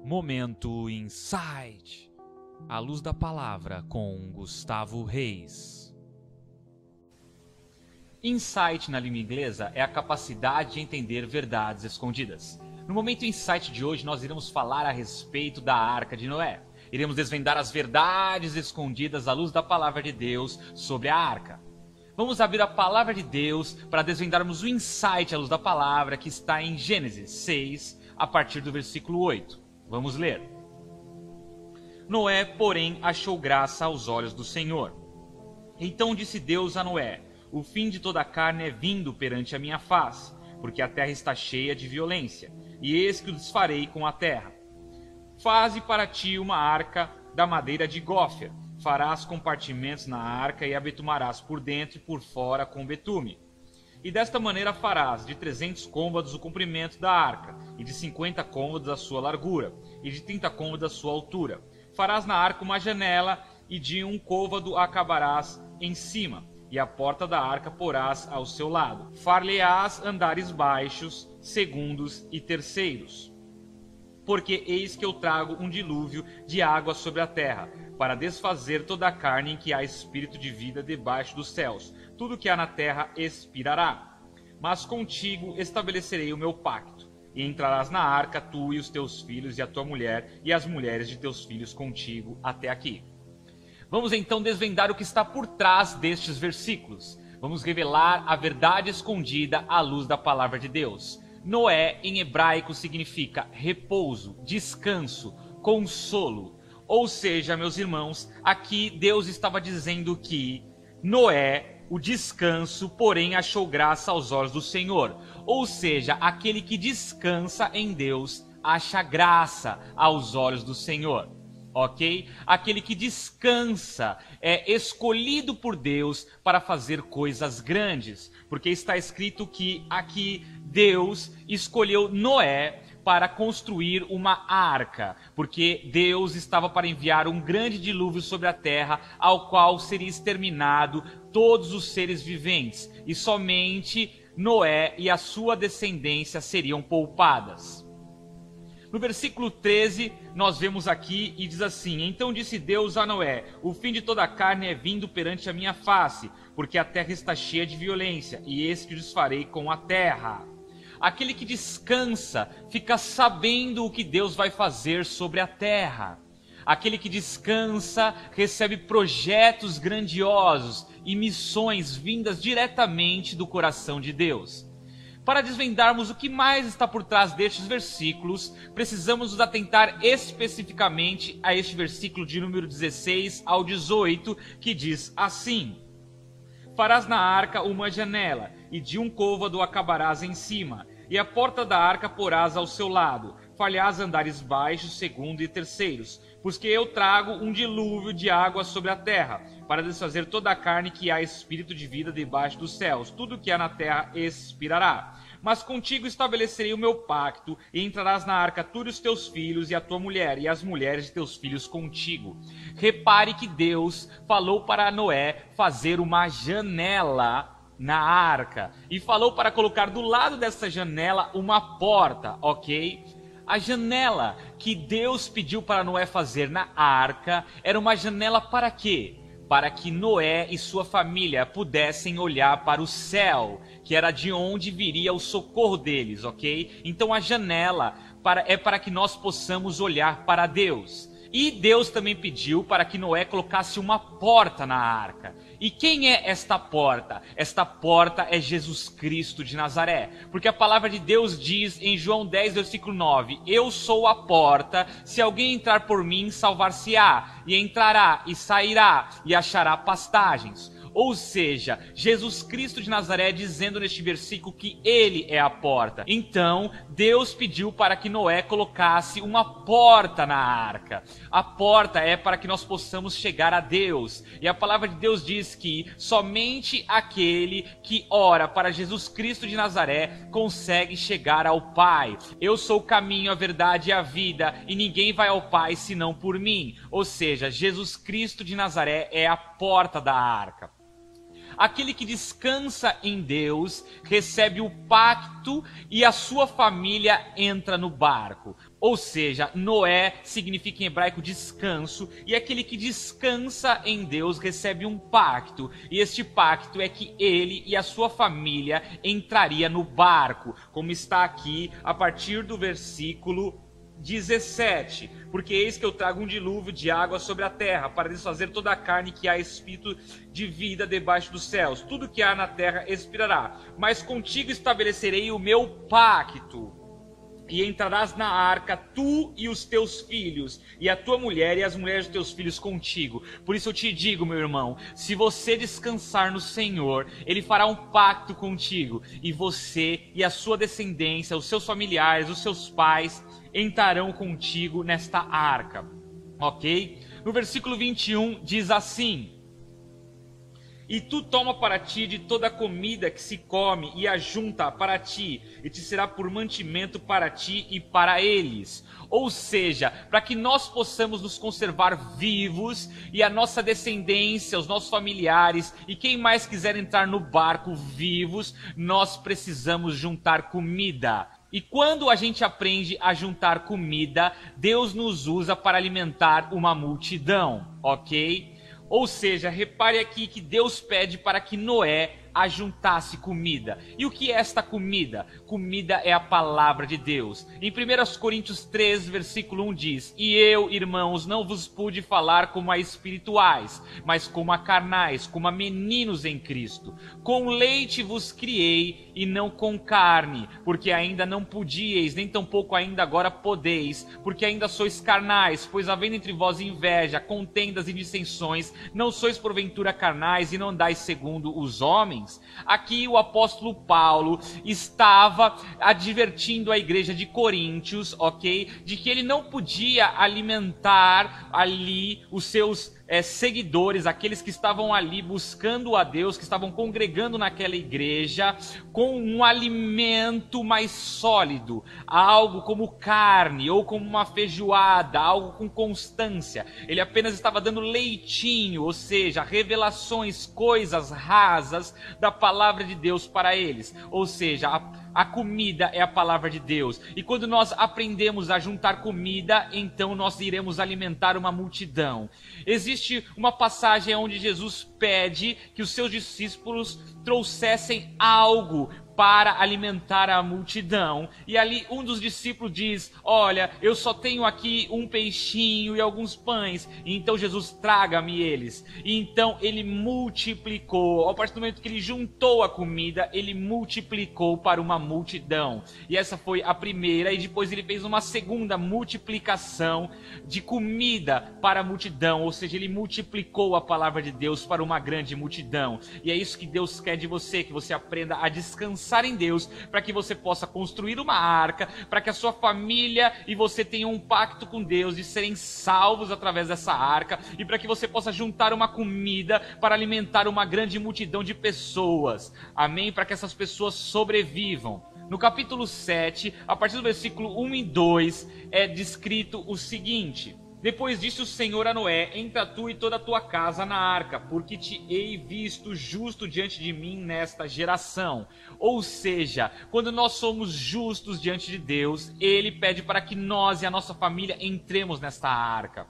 Momento Insight, à luz da palavra com Gustavo Reis. Insight na língua inglesa é a capacidade de entender verdades escondidas. No Momento Insight de hoje nós iremos falar a respeito da Arca de Noé. Iremos desvendar as verdades escondidas à luz da palavra de Deus sobre a Arca. Vamos abrir a palavra de Deus para desvendarmos o insight à luz da palavra que está em Gênesis 6, a partir do versículo 8. Vamos ler. Noé, porém, achou graça aos olhos do Senhor. Então disse Deus a Noé: o fim de toda a carne é vindo perante a minha face, porque a terra está cheia de violência, e eis que o desfarei com a terra. Faze para ti uma arca da madeira de gófer. Farás compartimentos na arca e a betumarás por dentro e por fora com betume. E desta maneira farás de 300 côvados o comprimento da arca, e de 50 côvados a sua largura, e de 30 côvados a sua altura. Farás na arca uma janela, e de 1 côvado a acabarás em cima, e a porta da arca porás ao seu lado. Far-lhe-ás andares baixos, segundos e terceiros. Porque eis que eu trago um dilúvio de água sobre a terra, para desfazer toda a carne em que há espírito de vida debaixo dos céus. Tudo que há na terra expirará. Mas contigo estabelecerei o meu pacto, e entrarás na arca tu e os teus filhos e a tua mulher, e as mulheres de teus filhos contigo até aqui. Vamos então desvendar o que está por trás destes versículos. Vamos revelar a verdade escondida à luz da palavra de Deus. Noé, em hebraico, significa repouso, descanso, consolo. Ou seja, meus irmãos, aqui Deus estava dizendo que Noé, o descanso, porém achou graça aos olhos do Senhor. Ou seja, aquele que descansa em Deus acha graça aos olhos do Senhor. Ok? Aquele que descansa é escolhido por Deus para fazer coisas grandes. Porque está escrito que aqui Deus escolheu Noé para construir uma arca, porque Deus estava para enviar um grande dilúvio sobre a terra, ao qual seria exterminado todos os seres viventes, e somente Noé e a sua descendência seriam poupadas. No versículo 13, nós vemos aqui e diz assim: então disse Deus a Noé: o fim de toda a carne é vindo perante a minha face, porque a terra está cheia de violência, e eis que o desfarei com a terra. Aquele que descansa fica sabendo o que Deus vai fazer sobre a terra. Aquele que descansa recebe projetos grandiosos e missões vindas diretamente do coração de Deus. Para desvendarmos o que mais está por trás destes versículos, precisamos nos atentar especificamente a este versículo de número 16 ao 18, que diz assim: farás na arca uma janela, e de 1 côvado acabarás em cima, e a porta da arca porás ao seu lado. Far-lhe-ás andares baixos, segundo e terceiros, porque eu trago um dilúvio de água sobre a terra, para desfazer toda a carne que há espírito de vida debaixo dos céus. Tudo que há na terra expirará. Mas contigo estabelecerei o meu pacto, e entrarás na arca tu e os teus filhos, e a tua mulher, e as mulheres de teus filhos contigo. Repare que Deus falou para Noé fazer uma janela na arca, e falou para colocar do lado dessa janela uma porta, ok? A janela que Deus pediu para Noé fazer na arca era uma janela para quê? Para que Noé e sua família pudessem olhar para o céu, que era de onde viria o socorro deles, ok? Então a janela é para que nós possamos olhar para Deus. E Deus também pediu para que Noé colocasse uma porta na arca. E quem é esta porta? Esta porta é Jesus Cristo de Nazaré. Porque a palavra de Deus diz em João 10, versículo 9: eu sou a porta, se alguém entrar por mim, salvar-se-á, e entrará e sairá e achará pastagens. Ou seja, Jesus Cristo de Nazaré dizendo neste versículo que Ele é a porta. Então, Deus pediu para que Noé colocasse uma porta na arca. A porta é para que nós possamos chegar a Deus. E a palavra de Deus diz que somente aquele que ora para Jesus Cristo de Nazaré consegue chegar ao Pai. Eu sou o caminho, a verdade e a vida, e ninguém vai ao Pai senão por mim. Ou seja, Jesus Cristo de Nazaré é a porta da arca. aquele que descansa em Deus recebe o pacto e a sua família entra no barco. Ou seja, Noé significa em hebraico descanso, e aquele que descansa em Deus recebe um pacto, e este pacto é que ele e a sua família entraria no barco, como está aqui a partir do versículo 17, porque eis que eu trago um dilúvio de água sobre a terra, para desfazer toda a carne que há espírito de vida debaixo dos céus. Tudo que há na terra expirará, mas contigo estabelecerei o meu pacto. E entrarás na arca, tu e os teus filhos, e a tua mulher e as mulheres dos teus filhos contigo. Por isso eu te digo, meu irmão, se você descansar no Senhor, Ele fará um pacto contigo, e você e a sua descendência, os seus familiares, os seus pais, entrarão contigo nesta arca. Ok? No versículo 21 diz assim: e tu toma para ti de toda a comida que se come e ajunta para ti, e te será por mantimento para ti e para eles. Ou seja, para que nós possamos nos conservar vivos e a nossa descendência, os nossos familiares e quem mais quiser entrar no barco vivos, nós precisamos juntar comida. E quando a gente aprende a juntar comida, Deus nos usa para alimentar uma multidão, ok? Ou seja, repare aqui que Deus pede para que Noé ajuntasse comida. E o que é esta comida? Comida é a palavra de Deus. Em 1 Coríntios 3, versículo 1 diz: e eu, irmãos, não vos pude falar como a espirituais, mas como a carnais, como a meninos em Cristo. Com leite vos criei e não com carne, porque ainda não podíeis, nem tampouco ainda agora podeis, porque ainda sois carnais, pois havendo entre vós inveja, contendas e dissensões, não sois porventura carnais e não andais segundo os homens? Aqui o apóstolo Paulo estava advertindo a igreja de Coríntios, ok? De que ele não podia alimentar ali os seus seguidores, aqueles que estavam ali buscando a Deus, que estavam congregando naquela igreja, com um alimento mais sólido, algo como carne ou como uma feijoada, algo com constância. Ele apenas estava dando leitinho, ou seja, revelações, coisas rasas da palavra de Deus para eles. Ou seja, a comida é a palavra de Deus. E quando nós aprendemos a juntar comida, então nós iremos alimentar uma multidão. Existe uma passagem onde Jesus pede que os seus discípulos trouxessem algo para alimentar a multidão. E ali um dos discípulos diz: olha, eu só tenho aqui um peixinho e alguns pães. E então Jesus, traga-me eles. E então ele multiplicou. A partir do momento que ele juntou a comida, ele multiplicou para uma multidão. E essa foi a primeira. E depois ele fez uma segunda multiplicação de comida para a multidão. Ou seja, ele multiplicou a palavra de Deus para uma grande multidão. E é isso que Deus quer de você, que você aprenda a descansar em Deus, para que você possa construir uma arca, para que a sua família e você tenham um pacto com Deus de serem salvos através dessa arca, e para que você possa juntar uma comida para alimentar uma grande multidão de pessoas, amém? Para que essas pessoas sobrevivam. No capítulo 7, a partir do versículo 1 e 2, é descrito o seguinte: depois disse o Senhor a Noé: entra tu e toda a tua casa na arca, porque te hei visto justo diante de mim nesta geração. Ou seja, quando nós somos justos diante de Deus, Ele pede para que nós e a nossa família entremos nesta arca,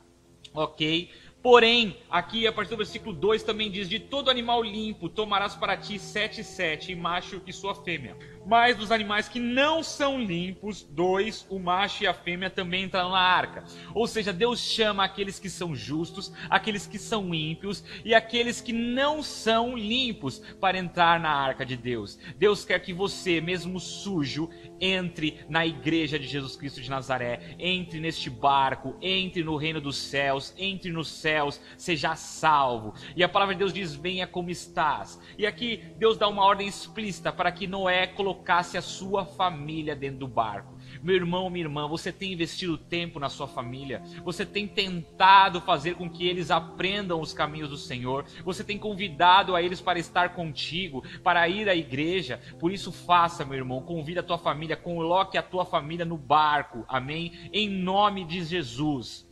ok? Porém, aqui a partir do versículo 2 também diz: de todo animal limpo tomarás para ti 7 e 7, macho e sua fêmea. Mas dos animais que não são limpos, 2, o macho e a fêmea também entrarão na arca. Ou seja, Deus chama aqueles que são justos, aqueles que são ímpios e aqueles que não são limpos para entrar na arca de Deus. Deus quer que você, mesmo sujo, entre na igreja de Jesus Cristo de Nazaré, entre neste barco, entre no reino dos céus, entre nos céus, seja salvo. E a palavra de Deus diz: venha como estás. E aqui Deus dá uma ordem explícita para que Noé colocasse a sua família dentro do barco. Meu irmão, minha irmã, você tem investido tempo na sua família? Você tem tentado fazer com que eles aprendam os caminhos do Senhor? Você tem convidado a eles para estar contigo, para ir à igreja? Por isso faça, meu irmão, convida a tua família, coloque a tua família no barco, amém? Em nome de Jesus.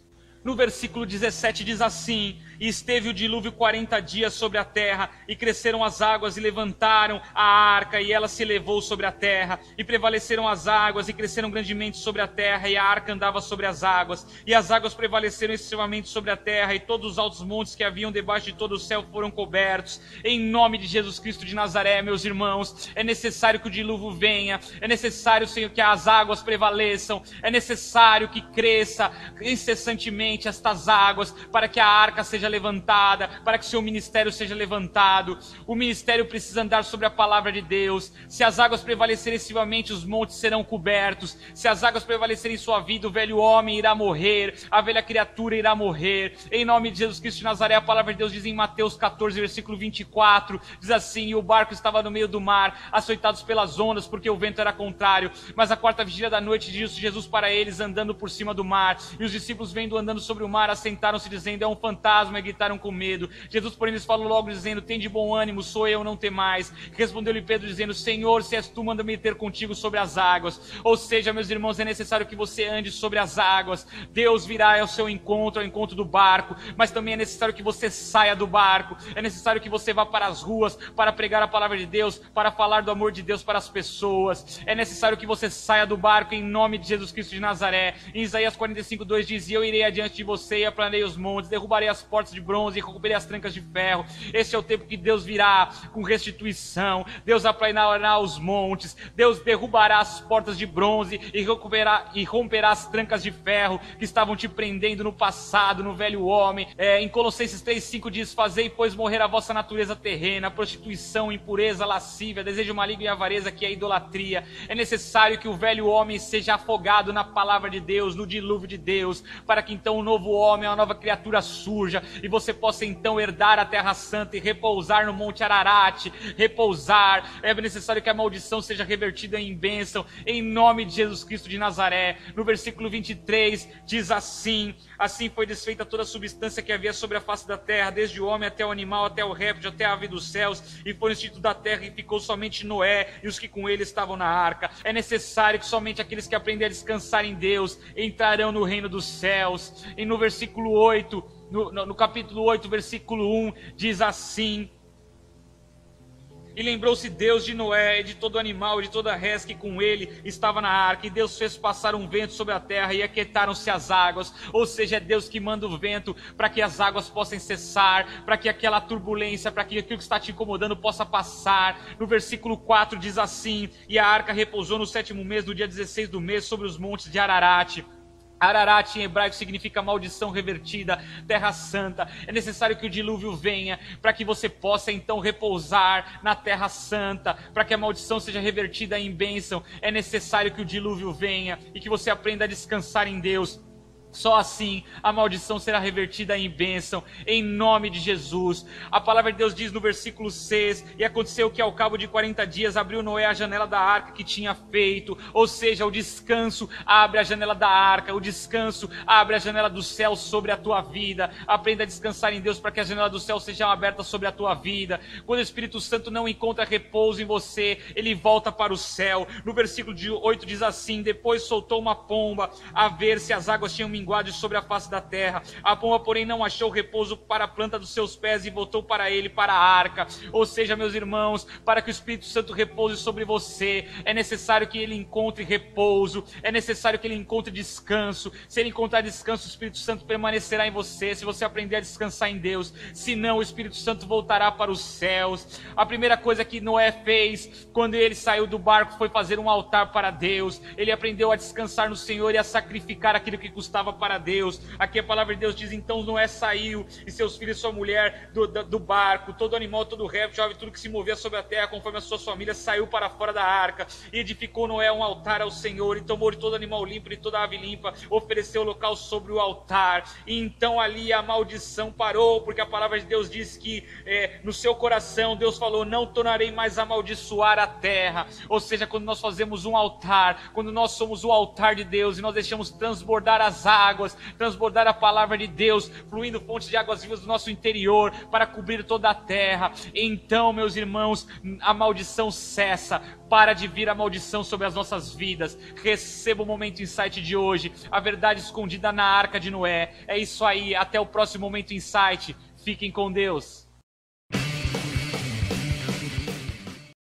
No versículo 17 diz assim: e esteve o dilúvio 40 dias sobre a terra, e cresceram as águas, e levantaram a arca, e ela se elevou sobre a terra, e prevaleceram as águas, e cresceram grandemente sobre a terra, e a arca andava sobre as águas, e as águas prevaleceram excessivamente sobre a terra, e todos os altos montes que haviam debaixo de todo o céu foram cobertos. Em nome de Jesus Cristo de Nazaré, meus irmãos, é necessário que o dilúvio venha, é necessário, Senhor, que as águas prevaleçam, é necessário que cresça incessantemente estas águas, para que a arca seja levantada, para que o seu ministério seja levantado. O ministério precisa andar sobre a palavra de Deus. Se as águas prevalecerem excessivamente, os montes serão cobertos. Se as águas prevalecerem em sua vida, o velho homem irá morrer, a velha criatura irá morrer. Em nome de Jesus Cristo de Nazaré, a palavra de Deus diz em Mateus 14, versículo 24, diz assim: e o barco estava no meio do mar, açoitados pelas ondas, porque o vento era contrário. Mas a quarta vigília da noite, disse Jesus para eles, andando por cima do mar. E os discípulos, vendo andando sobre o mar, assentaram-se, dizendo: é um fantasma, e gritaram com medo. Jesus, porém, lhes falou logo, dizendo: tem de bom ânimo, sou eu, não temais. Respondeu-lhe Pedro, dizendo: Senhor, se és tu, manda-me ter contigo sobre as águas. Ou seja, meus irmãos, é necessário que você ande sobre as águas. Deus virá ao seu encontro, ao encontro do barco, mas também é necessário que você saia do barco. É necessário que você vá para as ruas, para pregar a palavra de Deus, para falar do amor de Deus para as pessoas. É necessário que você saia do barco em nome de Jesus Cristo de Nazaré. Em Isaías 45:2 diz: eu irei adiante de você e aplanei os montes, derrubarei as portas de bronze e recuperei as trancas de ferro. Esse é o tempo que Deus virá com restituição. Deus aplanará os montes, Deus derrubará as portas de bronze e romperá as trancas de ferro que estavam te prendendo no passado, no velho homem. Em Colossenses 3:5 diz: fazei, pois, morrer a vossa natureza terrena, prostituição, impureza, lascívia, desejo maligno e avareza, que é a idolatria. É necessário que o velho homem seja afogado na palavra de Deus, no dilúvio de Deus, para que então o novo homem, a nova criatura surja, e você possa então herdar a terra santa e repousar no Monte Ararat, repousar. É necessário que a maldição seja revertida em bênção, em nome de Jesus Cristo de Nazaré. No versículo 23 diz assim: assim foi desfeita toda a substância que havia sobre a face da terra, desde o homem até o animal, até o réptil, até a ave dos céus, e foi instituído da terra, e ficou somente Noé e os que com ele estavam na arca. É necessário que somente aqueles que aprendem a descansar em Deus entrarão no reino dos céus. E no versículo 8, no capítulo 8, versículo 1, diz assim: e lembrou-se Deus de Noé, e de todo animal, e de toda res que com ele estava na arca, e Deus fez passar um vento sobre a terra, e aquietaram-se as águas. Ou seja, é Deus que manda o vento para que as águas possam cessar, para que aquela turbulência, para que aquilo que está te incomodando possa passar. No versículo 4 diz assim: e a arca repousou no 7º mês, no dia 16 do mês, sobre os montes de Ararat. Ararat em hebraico significa maldição revertida, terra santa. É necessário que o dilúvio venha para que você possa então repousar na terra santa, para que a maldição seja revertida em bênção. É necessário que o dilúvio venha e que você aprenda a descansar em Deus. Só assim a maldição será revertida em bênção, em nome de Jesus. A palavra de Deus diz no versículo 6: e aconteceu que ao cabo de 40 dias abriu Noé a janela da arca que tinha feito. Ou seja, o descanso abre a janela da arca, o descanso abre a janela do céu sobre a tua vida. Aprenda a descansar em Deus para que a janela do céu seja aberta sobre a tua vida. Quando o Espírito Santo não encontra repouso em você, ele volta para o céu. No versículo 8 diz assim: depois soltou uma pomba a ver se as águas tinham minguado sobre a face da terra. A pomba, porém, não achou repouso para a planta dos seus pés e voltou para ele, para a arca. Ou seja, meus irmãos, para que o Espírito Santo repouse sobre você, é necessário que ele encontre repouso, é necessário que ele encontre descanso. Se ele encontrar descanso, o Espírito Santo permanecerá em você, se você aprender a descansar em Deus. Se não, o Espírito Santo voltará para os céus. A primeira coisa que Noé fez quando ele saiu do barco foi fazer um altar para Deus. Ele aprendeu a descansar no Senhor e a sacrificar aquilo que custava para Deus. Aqui a palavra de Deus diz: então Noé saiu, e seus filhos e sua mulher do barco, todo animal, todo réptil, ave, tudo que se movia sobre a terra, conforme as suas famílias, saiu para fora da arca. E edificou Noé um altar ao Senhor, e tomou de todo animal limpo e de toda ave limpa, ofereceu o local sobre o altar. E então ali a maldição parou, porque a palavra de Deus diz que no seu coração Deus falou: não tornarei mais a amaldiçoar a terra. Ou seja, quando nós fazemos um altar, quando nós somos o altar de Deus e nós deixamos transbordar as águas águas, transbordar a palavra de Deus, fluindo fontes de águas vivas do nosso interior, para cobrir toda a terra. Então, meus irmãos, a maldição cessa, para de vir a maldição sobre as nossas vidas. Receba o Momento Insight de hoje, a verdade escondida na Arca de Noé. É isso aí, até o próximo Momento Insight. Fiquem com Deus.